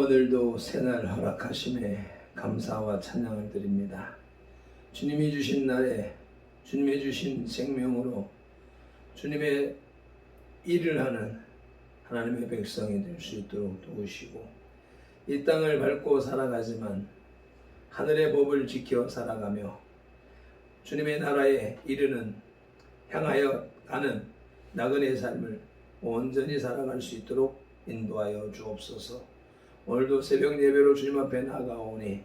오늘도 새날 허락하심에 감사와 찬양을 드립니다. 주님이 주신 날에 주님이 주신 생명으로 주님의 일을 하는 하나님의 백성이 될 수 있도록 도우시고, 이 땅을 밟고 살아가지만 하늘의 법을 지켜 살아가며 주님의 나라에 이르는 향하여 가는 나그네의 삶을 온전히 살아갈 수 있도록 인도하여 주옵소서. 오늘도 새벽 예배로 주님 앞에 나가오니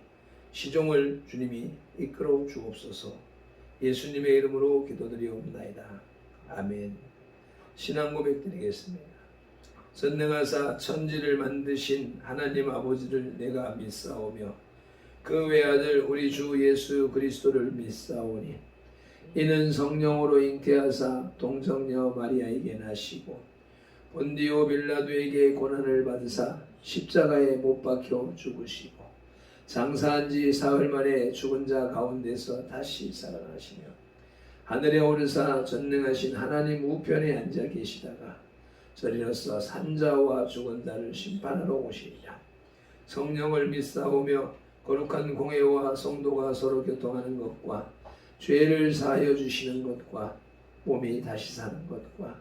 시종을 주님이 이끌어 주옵소서. 예수님의 이름으로 기도드리옵나이다. 아멘. 신앙 고백 드리겠습니다. 전능하사 천지를 만드신 하나님 아버지를 내가 믿사오며 그 외아들 우리 주 예수 그리스도를 믿사오니 이는 성령으로 잉태하사 동정녀 마리아에게 나시고 본디오 빌라도에게 고난을 받으사 십자가에 못 박혀 죽으시고 장사한 지 사흘 만에 죽은 자 가운데서 다시 살아나시며 하늘에 오르사 전능하신 하나님 우편에 앉아 계시다가 저리로서 산자와 죽은 자를 심판하러 오시리라. 성령을 믿사오며 거룩한 공회와 성도가 서로 교통하는 것과 죄를 사하여 주시는 것과 몸이 다시 사는 것과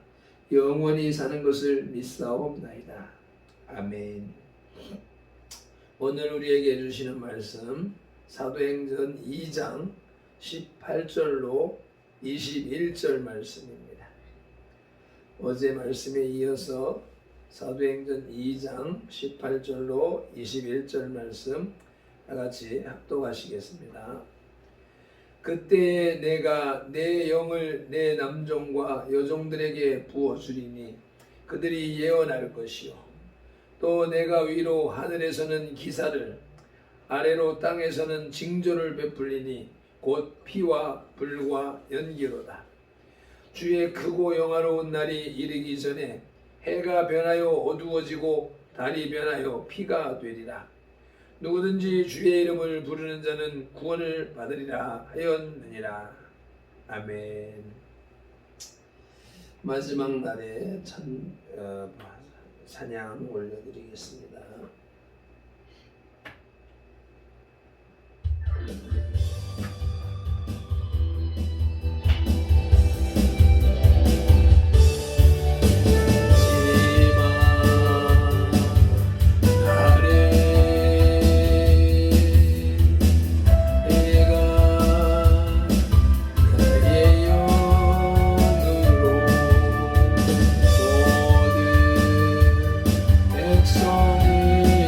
영원히 사는 것을 믿사옵나이다. 아멘. 오늘 우리에게 주시는 말씀 사도행전 2장 18절로 21절 말씀입니다. 어제 말씀에 이어서 사도행전 2장 18절로 21절 말씀 다같이 합독하시겠습니다. 그때 내가 내 영을 내 남종과 여종들에게 부어주리니 그들이 예언할 것이요 또 내가 위로 하늘에서는 기사를 아래로 땅에서는 징조를 베풀리니 곧 피와 불과 연기로다. 주의 크고 영화로운 날이 이르기 전에 해가 변하여 어두워지고 달이 변하여 피가 되리라. 누구든지 주의 이름을 부르는 자는 구원을 받으리라 하였느니라. 아멘. 마지막 날에 찬양 올려드리겠습니다. Sonny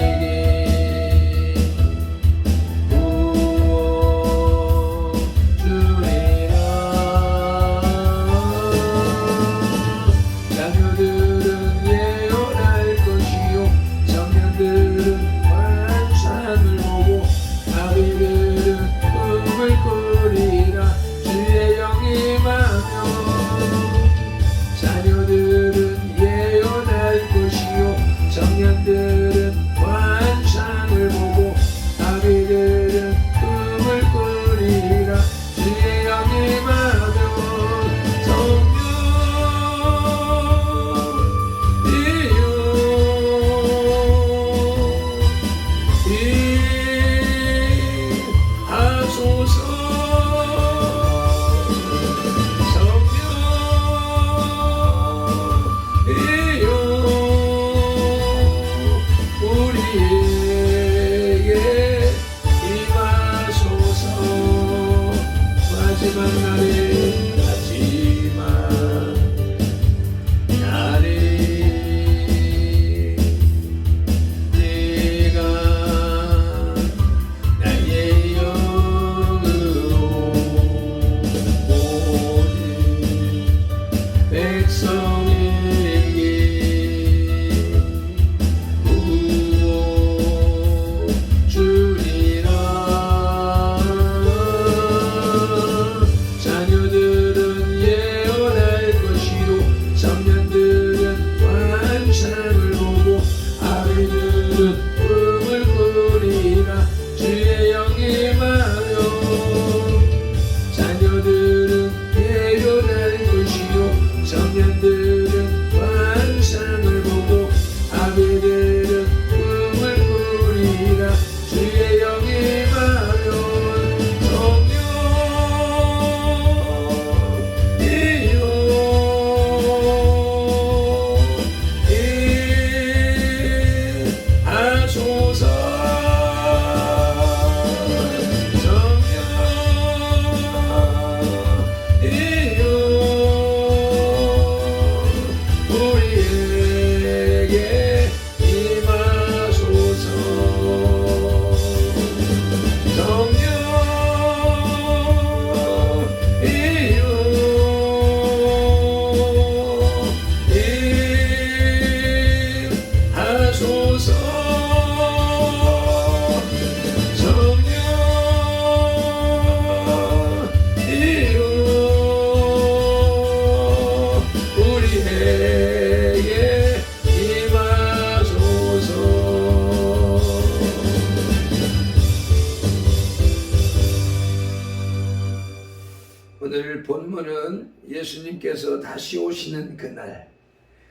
오늘 본문은 예수님께서 다시 오시는 그날,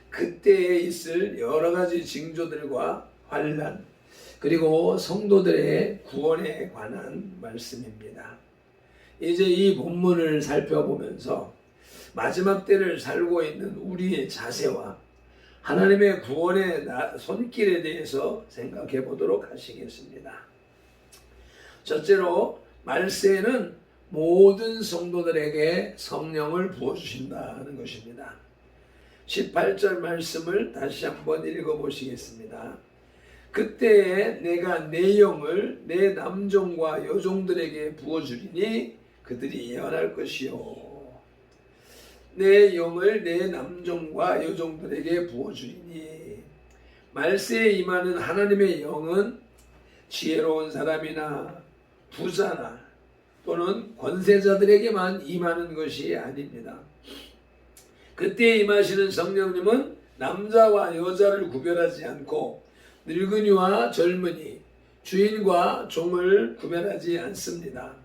그때에 있을 여러 가지 징조들과 환난, 그리고 성도들의 구원에 관한 말씀입니다. 이제 이 본문을 살펴보면서 마지막 때를 살고 있는 우리의 자세와 하나님의 구원의 손길에 대해서 생각해 보도록 하시겠습니다. 첫째로, 말세는 모든 성도들에게 성령을 부어주신다는 것입니다. 18절 말씀을 다시 한번 읽어보시겠습니다. 그때에 내가 내 영을 내 남종과 여종들에게 부어주리니 그들이 예언할 것이요. 내 영을 내 남종과 여종들에게 부어주리니, 말세에 임하는 하나님의 영은 지혜로운 사람이나 부자나 또는 권세자들에게만 임하는 것이 아닙니다. 그때 임하시는 성령님은 남자와 여자를 구별하지 않고 늙은이와 젊은이, 주인과 종을 구별하지 않습니다.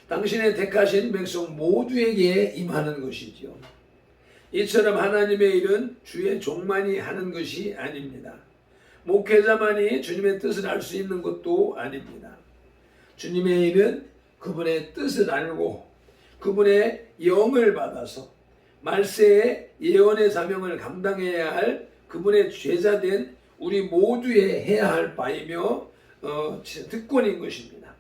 당신의 택하신 백성 모두에게 임하는 것이지요. 이처럼 하나님의 일은 주의 종만이 하는 것이 아닙니다. 목회자만이 주님의 뜻을 알 수 있는 것도 아닙니다. 주님의 일은 그분의 뜻을 알고 그분의 영을 받아서 말세에 예언의 사명을 감당해야 할 그분의 제자된 우리 모두의 해야 할 바이며 특권인 것입니다.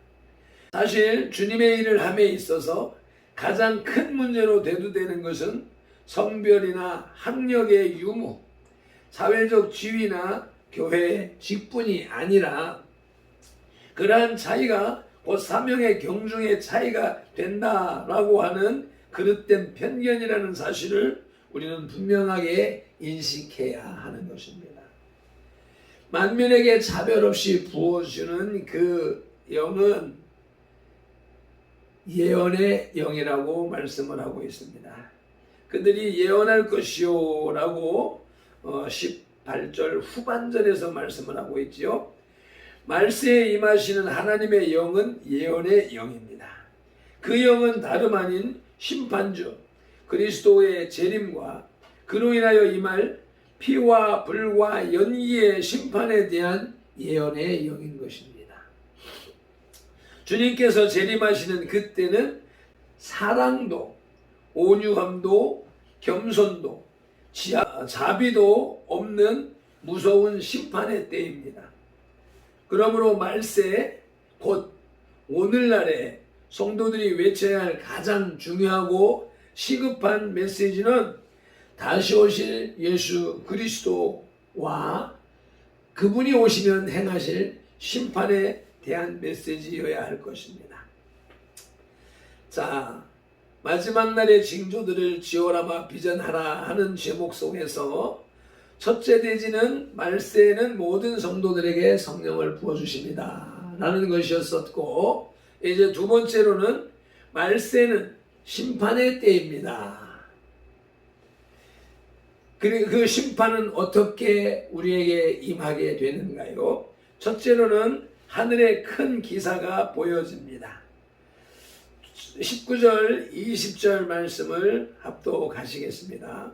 사실 주님의 일을 함에 있어서 가장 큰 문제로 대두되는 것은 성별이나 학력의 유무, 사회적 지위나 교회의 직분이 아니라 그러한 차이가 곧 사명의 경중의 차이가 된다라고 하는 그릇된 편견이라는 사실을 우리는 분명하게 인식해야 하는 것입니다. 만민에게 차별 없이 부어주는 그 영은 예언의 영이라고 말씀을 하고 있습니다. 그들이 예언할 것이요 라고 18절 후반절에서 말씀을 하고 있지요. 말세에 임하시는 하나님의 영은 예언의 영입니다. 그 영은 다름 아닌 심판주 그리스도의 재림과 그로 인하여 임할 피와 불과 연기의 심판에 대한 예언의 영인 것입니다. 주님께서 재림하시는 그때는 사랑도, 온유함도, 겸손도, 자비도 없는 무서운 심판의 때입니다. 그러므로 말세, 곧 오늘날에 성도들이 외쳐야 할 가장 중요하고 시급한 메시지는 다시 오실 예수 그리스도와 그분이 오시면 행하실 심판에 대한 메시지여야 할 것입니다. 자, 마지막 날의 징조들을 지어라마 비전하라 하는 제목 속에서 첫째 대지는 말세에는 모든 성도들에게 성령을 부어주십니다 라는 것이었었고, 이제 두 번째로는 말세는 심판의 때입니다. 그 심판은 어떻게 우리에게 임하게 되는가요? 첫째로는 하늘의 큰 기사가 보여집니다. 19절 20절 말씀을 합독하시겠습니다.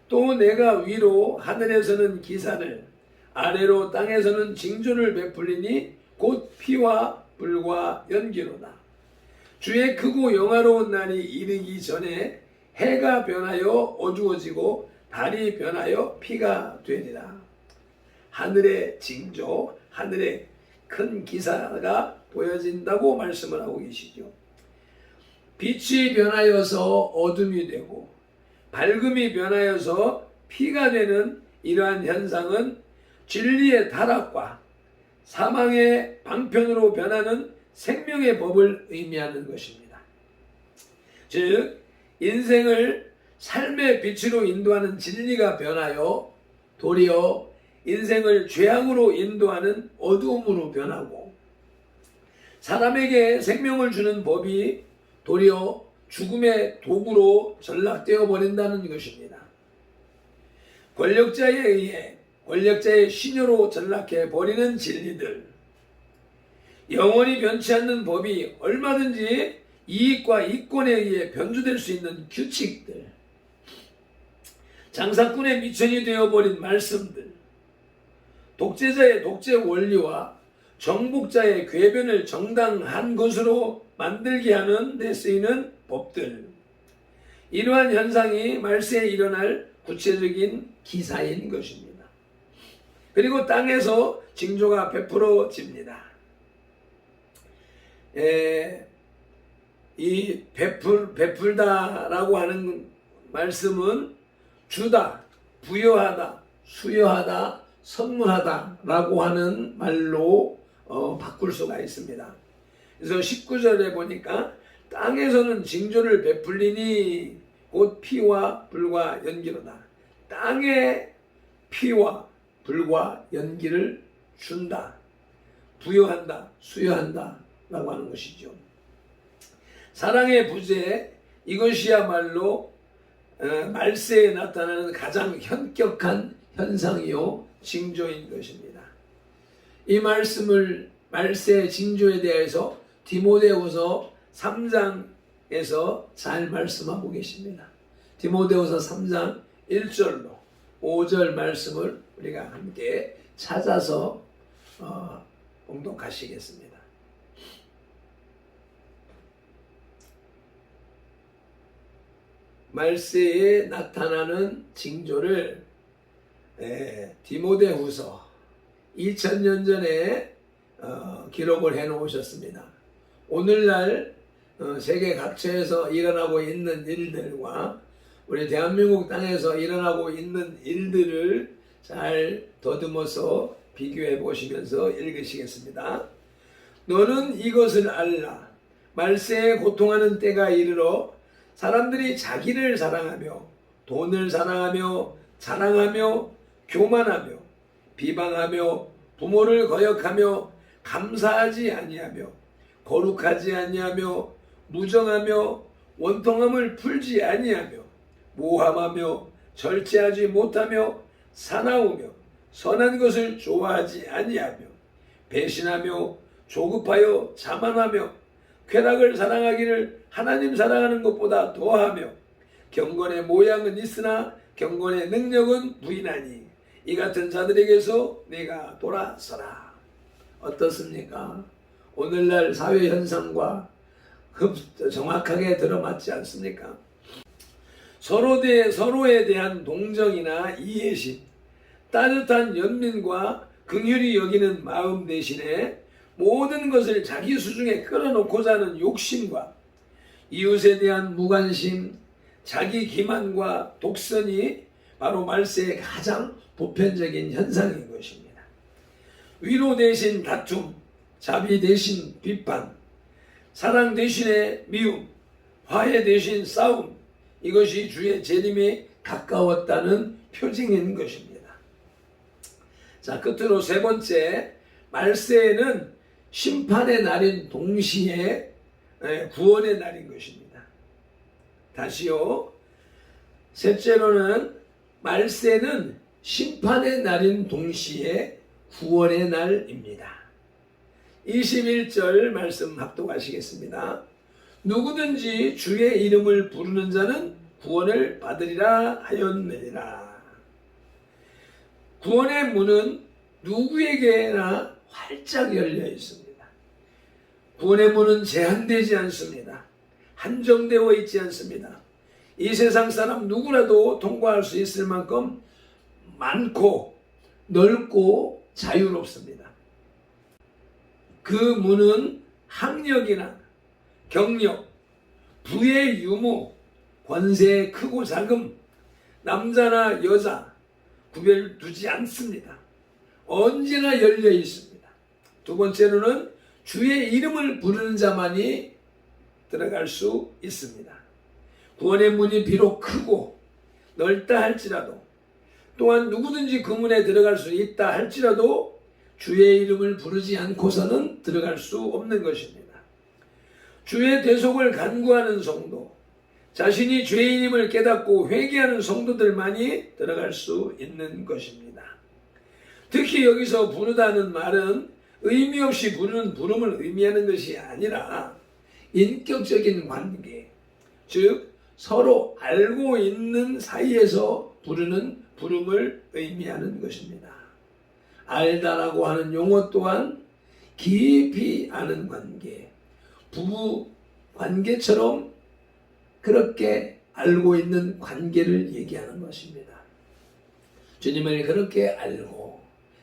또 내가 위로 하늘에서는 기사를, 아래로 땅에서는 징조를 베풀리니 곧 피와 불과 연기로다. 주의 크고 영화로운 날이 이르기 전에 해가 변하여 어두워지고 달이 변하여 피가 되리라. 하늘의 징조, 하늘의 큰 기사가 보여진다고 말씀을 하고 계시죠. 빛이 변하여서 어둠이 되고 밝음이 변하여서 피가 되는 이러한 현상은 진리의 타락과 사망의 방편으로 변하는 생명의 법을 의미하는 것입니다. 즉 인생을 삶의 빛으로 인도하는 진리가 변하여 도리어 인생을 죄악으로 인도하는 어두움으로 변하고, 사람에게 생명을 주는 법이 도리어 죽음의 도구로 전락되어 버린다는 것입니다. 권력자에 의해 권력자의 신효로 전락해 버리는 진리들, 영원히 변치 않는 법이 얼마든지 이익과 이권에 의해 변주될 수 있는 규칙들, 장사꾼의 미천이 되어버린 말씀들, 독재자의 독재 원리와 정복자의 궤변을 정당한 것으로 만들게 하는 데 쓰이는 법들, 이러한 현상이 말세에 일어날 구체적인 기사인 것입니다. 그리고 땅에서 징조가 베풀어집니다. 이 베풀다라고 하는 말씀은 주다, 부여하다, 수여하다, 선물하다라고 하는 말로 바꿀 수가 있습니다. 그래서 19절에 보니까 땅에서는 징조를 베풀리니 곧 피와 불과 연기로다. 땅에 피와 불과 연기를 준다, 부여한다, 수여한다 라고 하는 것이죠. 사랑의 부재, 이것이야말로 말세에 나타나는 가장 현격한 현상이요 징조인 것입니다. 이 말씀을 말세 징조에 대해서 디모데후서 3장에서 잘 말씀하고 계십니다. 디모데후서 3장 1절로 5절 말씀을 우리가 함께 찾아서 봉독하시겠습니다. 말세에 나타나는 징조를 디모데후서 2000년 전에 기록을 해 놓으셨습니다. 오늘날 세계 각처에서 일어나고 있는 일들과 우리 대한민국 땅에서 일어나고 있는 일들을 잘 더듬어서 비교해 보시면서 읽으시겠습니다. 너는 이것을 알라. 말세에 고통하는 때가 이르러 사람들이 자기를 사랑하며 돈을 사랑하며 자랑하며 교만하며 비방하며 부모를 거역하며 감사하지 아니하며 거룩하지 아니하며 무정하며 원통함을 풀지 아니하며 모함하며 절제하지 못하며 사나우며 선한 것을 좋아하지 아니하며 배신하며 조급하여 자만하며 쾌락을 사랑하기를 하나님 사랑하는 것보다 더하며 경건의 모양은 있으나 경건의 능력은 부인하니 이 같은 자들에게서 내가 돌아서라. 어떻습니까? 오늘날 사회 현상과 정확하게 들어맞지 않습니까? 서로에 대한 동정이나 이해심, 따뜻한 연민과 긍휼히 여기는 마음 대신에 모든 것을 자기 수중에 끌어놓고자 하는 욕심과 이웃에 대한 무관심, 자기 기만과 독선이 바로 말세의 가장 보편적인 현상인 것입니다. 위로 대신 다툼, 자비 대신 비판, 사랑 대신에 미움, 화해 대신 싸움, 이것이 주의 재림에 가까웠다는 표징인 것입니다. 자, 끝으로 세 번째, 말세에는 심판의 날인 동시에 구원의 날인 것입니다. 다시요. 셋째로는 말세는 심판의 날인 동시에 구원의 날입니다. 21절 말씀 합독하시겠습니다. 누구든지 주의 이름을 부르는 자는 구원을 받으리라 하였느니라. 구원의 문은 누구에게나 활짝 열려 있습니다. 구원의 문은 제한되지 않습니다. 한정되어 있지 않습니다. 이 세상 사람 누구라도 통과할 수 있을 만큼 많고 넓고 자유롭습니다. 그 문은 학력이나 경력, 부의 유무, 권세의 크고 작음, 남자나 여자 구별 두지 않습니다. 언제나 열려 있습니다. 두 번째로는 주의 이름을 부르는 자만이 들어갈 수 있습니다. 구원의 문이 비록 크고 넓다 할지라도, 또한 누구든지 그 문에 들어갈 수 있다 할지라도 주의 이름을 부르지 않고서는 들어갈 수 없는 것입니다. 주의 대속을 간구하는 성도, 자신이 죄인임을 깨닫고 회개하는 성도들만이 들어갈 수 있는 것입니다. 특히 여기서 부르다는 말은 의미 없이 부르는 부름을 의미하는 것이 아니라 인격적인 관계, 즉 서로 알고 있는 사이에서 부르는 부름을 의미하는 것입니다. 알다라고 하는 용어 또한 깊이 아는 관계, 부부 관계처럼 그렇게 알고 있는 관계를 얘기하는 것입니다. 주님을 그렇게 알고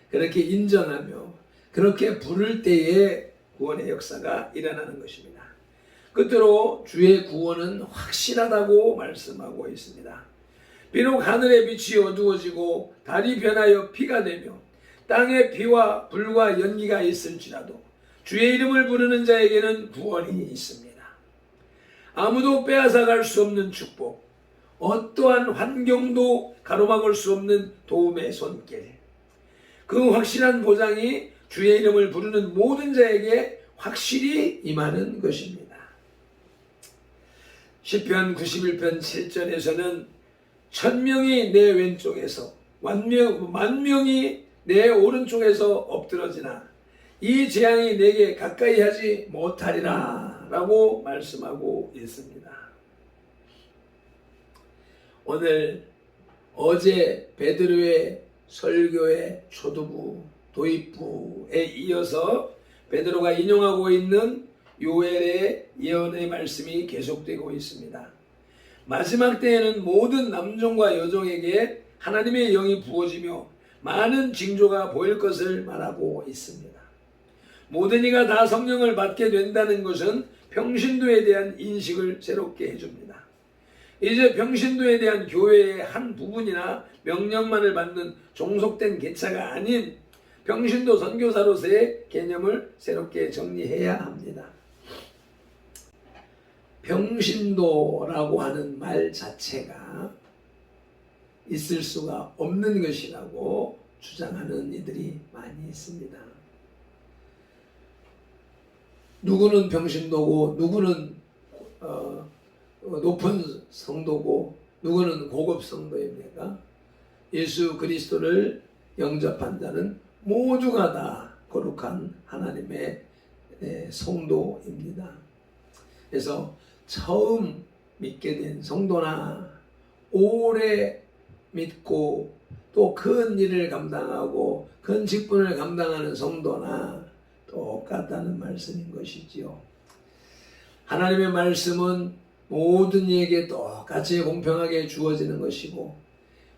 그렇게 인정하며 그렇게 부를 때에 구원의 역사가 일어나는 것입니다. 끝으로 주의 구원은 확실하다고 말씀하고 있습니다. 비록 하늘의 빛이 어두워지고 달이 변하여 피가 되며 땅에 비와 불과 연기가 있을지라도 주의 이름을 부르는 자에게는 구원이 있습니다. 아무도 빼앗아갈 수 없는 축복, 어떠한 환경도 가로막을 수 없는 도움의 손길, 그 확실한 보장이 주의 이름을 부르는 모든 자에게 확실히 임하는 것입니다. 시편 91편 7절에서는 천명이 내 왼쪽에서 만명이 내 오른쪽에서 엎드러지나 이 재앙이 내게 가까이 하지 못하리라 라고 말씀하고 있습니다. 오늘 어제 베드로의 설교의 초두부 도입부에 이어서 베드로가 인용하고 있는 요엘의 예언의 말씀이 계속되고 있습니다. 마지막 때에는 모든 남종과 여종에게 하나님의 영이 부어지며 많은 징조가 보일 것을 말하고 있습니다. 모든 이가 다 성령을 받게 된다는 것은 평신도에 대한 인식을 새롭게 해줍니다. 이제 평신도에 대한 교회의 한 부분이나 명령만을 받는 종속된 계차가 아닌 평신도 선교사로서의 개념을 새롭게 정리해야 합니다. 평신도라고 하는 말 자체가 있을 수가 없는 것이라고 주장하는 이들이 많이 있습니다. 누구는 평신도고 누구는 높은 성도고 누구는 고급 성도입니까? 예수 그리스도를 영접한 자는 모두가 다 거룩한 하나님의 성도입니다. 그래서 처음 믿게 된 성도나 오래 믿고 또 큰 일을 감당하고 큰 직분을 감당하는 성도나 똑같다는 말씀인 것이지요. 하나님의 말씀은 모든 이에게 똑같이 공평하게 주어지는 것이고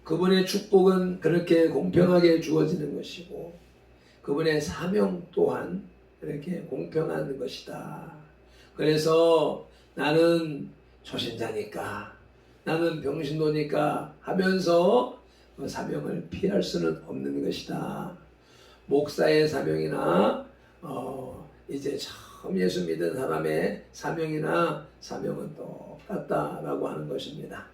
그분의 축복은 그렇게 공평하게 주어지는 것이고 그분의 사명 또한 그렇게 공평한 것이다. 그래서 나는 초신자니까 나는 병신도니까 하면서 그 사명을 피할 수는 없는 것이다. 목사의 사명이나 이제 처음 예수 믿은 사람의 사명이나 사명은 똑같다라고 하는 것입니다.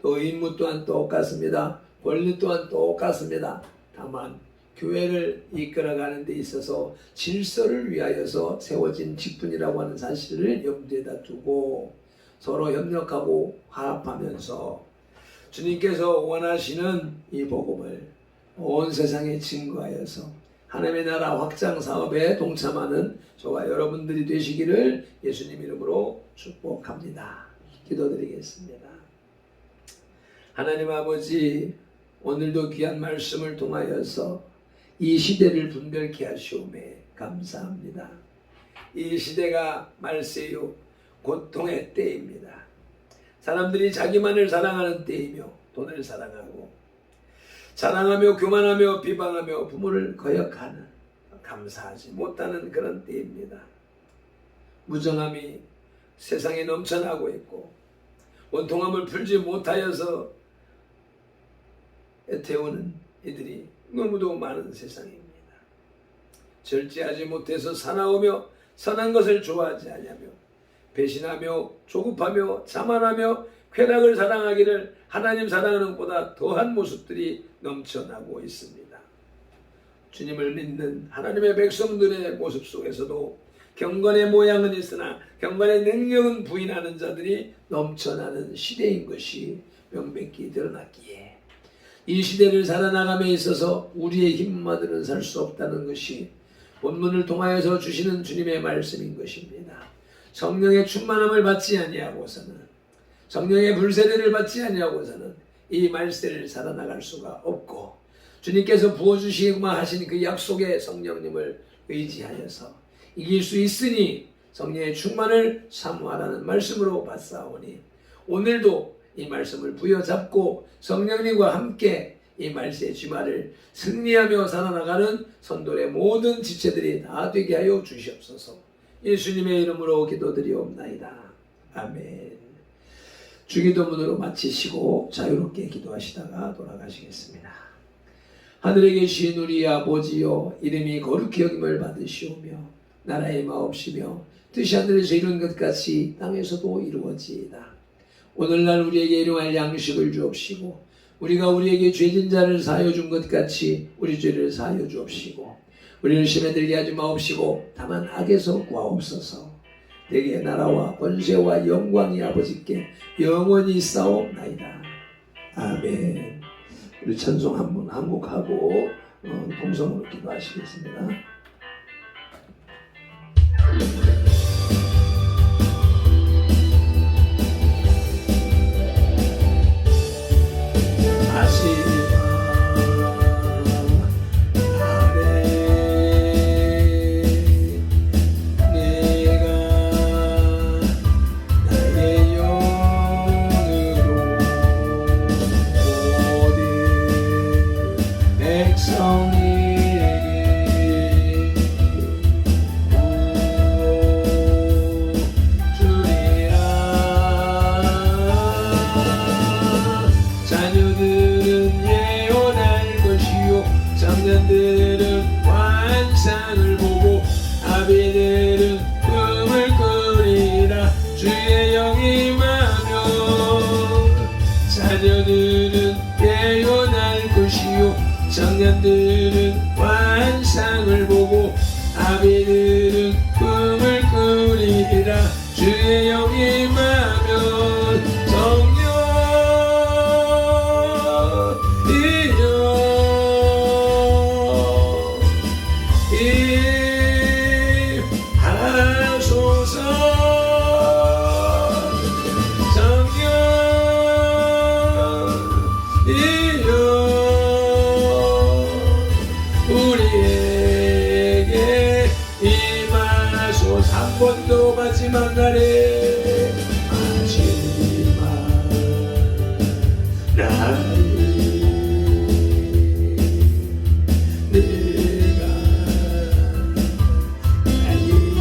또 임무 또한 똑같습니다. 권리 또한 똑같습니다. 다만 교회를 이끌어가는 데 있어서 질서를 위하여서 세워진 직분이라고 하는 사실을 염두에다 두고 서로 협력하고 화합하면서 주님께서 원하시는 이 복음을 온 세상에 증거하여서 하나님의 나라 확장 사업에 동참하는 저와 여러분들이 되시기를 예수님 이름으로 축복합니다. 기도드리겠습니다. 하나님 아버지, 오늘도 귀한 말씀을 통하여서 이 시대를 분별케 하시오매 감사합니다. 이 시대가 말세요 고통의 때입니다. 사람들이 자기만을 사랑하는 때이며 돈을 사랑하고 자랑하며 교만하며 비방하며 부모를 거역하는 감사하지 못하는 그런 때입니다. 무정함이 세상에 넘쳐나고 있고 원통함을 풀지 못하여서 애태우는 이들이 너무도 많은 세상입니다. 절제하지 못해서 사나우며 선한 것을 좋아하지 않으며 배신하며 조급하며 자만하며 쾌락을 사랑하기를 하나님 사랑하는 것보다 더한 모습들이 넘쳐나고 있습니다. 주님을 믿는 하나님의 백성들의 모습 속에서도 경건의 모양은 있으나 경건의 능력은 부인하는 자들이 넘쳐나는 시대인 것이 명백히 드러났기에 이 시대를 살아나감에 있어서 우리의 힘만으로는 살 수 없다는 것이 본문을 통하여서 주시는 주님의 말씀인 것입니다. 성령의 충만함을 받지 아니하고서는, 성령의 불세례를 받지 아니하고서는 이 말세를 살아나갈 수가 없고, 주님께서 부어주시기만 하신 그 약속의 성령님을 의지하여서 이길 수 있으니 성령의 충만을 사모하라는 말씀으로 받사오니, 오늘도 이 말씀을 부여잡고 성령님과 함께 이 말세의 주말을 승리하며 살아나가는 선돌의 모든 지체들이 다 되게 하여 주시옵소서. 예수님의 이름으로 기도드리옵나이다. 아멘. 주기도문으로 마치시고 자유롭게 기도하시다가 돌아가시겠습니다. 하늘에 계신 우리 아버지여, 이름이 거룩히 여김을 받으시오며 나라의 마옵시며 뜻이 하늘에서 이룬 것 같이 땅에서도 이루어지이다. 오늘날 우리에게 일용할 양식을 주옵시고, 우리가 우리에게 죄진 자를 사하여 준 것 같이 우리 죄를 사하여 주옵시고, 우리를 시험에 들게 하지 마옵시고 다만 악에서 구하옵소서. 내게 나라와 권세와 영광이 아버지께 영원히 있사옵나이다. 아멘. 우리 찬송 한번 한곡하고 동성으로 기도하시겠습니다. 청년들은 환상을 보고 아비들은 꿈을 꾸리라. 주의 영이 임하며 자녀들은 깨어날 것이요 청년들은 환상을 보고 아비들은 꿈을 꾸리라. 주의 영이 임하면 성령 임하소서. 성령 이여 우리에게 임하소서. 한 번도 마지막 날에 마지막 날에 내가 달리요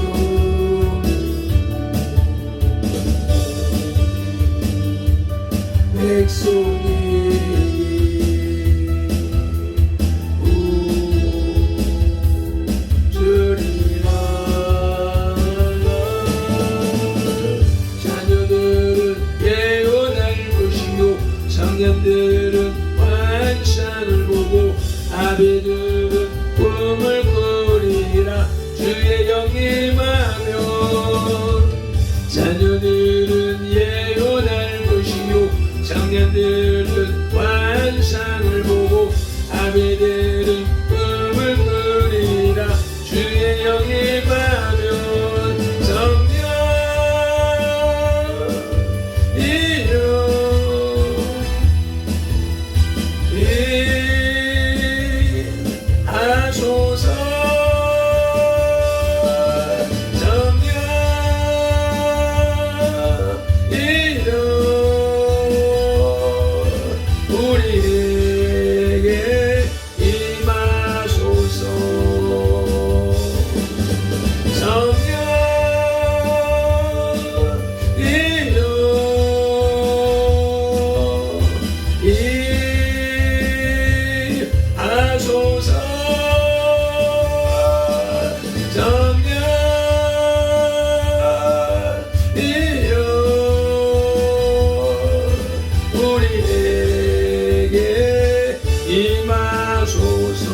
백성이 청년들은 환상을 보고 아비들은 꿈을 꾸리라. 주의 영이 임하면 자녀들은 예언할 것이요 청년들은 환상을 보고 아비들은 꿈을 꾸리라. 주의 영이 임하면 성령 이여 하소서. 성령 이여 우리에게 임하소서. 성령 이여 하소서. 성령 이여 우리에게 임하소서.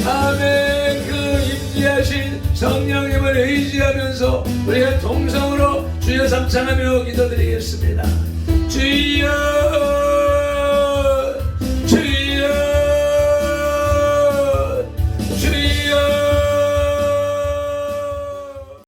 아멘. 그 임재하신 성령님을 의지하면서 우리가 동성으로 주여 삼창하며 기도드리겠습니다.